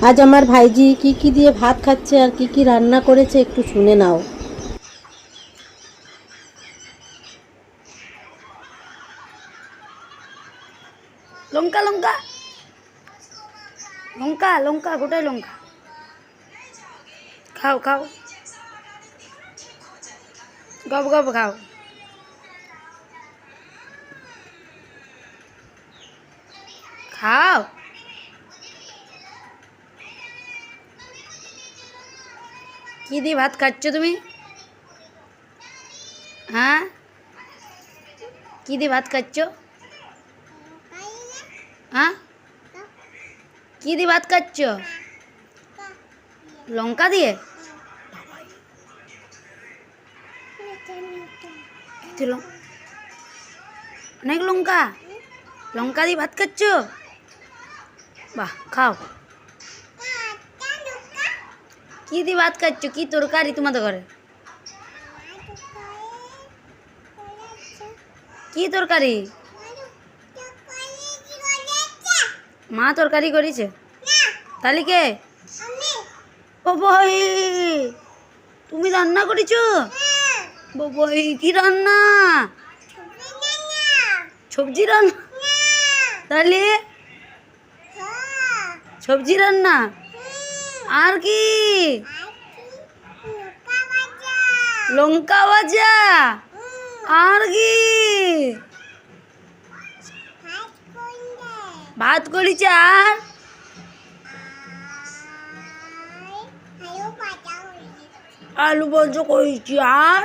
আজ আমার ভাইজি কি কি দিয়ে ভাত খাচ্ছে আর কি কি রান্না করেছে একটু শুনে নাও। লঙ্কা লঙ্কা লঙ্কা লঙ্কা গোটাই লঙ্কা খাও খাও গপ গপ খাও। খাও কি দিয়ে ভাত খাচ্ছ তুমি? হ্যাঁ কি দিয়ে ভাত খাচ্ছ? হ্যাঁ কি দিয়ে ভাত খাচ্ছ? লঙ্কা দিয়ে? অনেক লঙ্কা লঙ্কা দিয়ে ভাত খাচ্ছ? বাহ খাও। কি দিয়ে ভাত খাচ্ছ? কি তরকারি তোমাদের ঘরে? কি তরকারি? মা তরকারি করেছে? তাহলে কে? ও ভাই তুমি রান্না করেছো? বাবাই কি রান্না? সবজি রান্না? তাহলে সবজি রান্না আর কি? লঙ্কা ভাজা আর কি? ভাত করেছে আর আলু ভাজা করেছি আর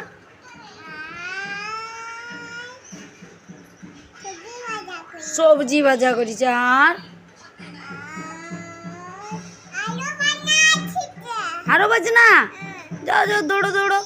সবজি ভাজা করেছে আর আরো বাজে না? যাও যাও দৌড়ো দৌড়ো।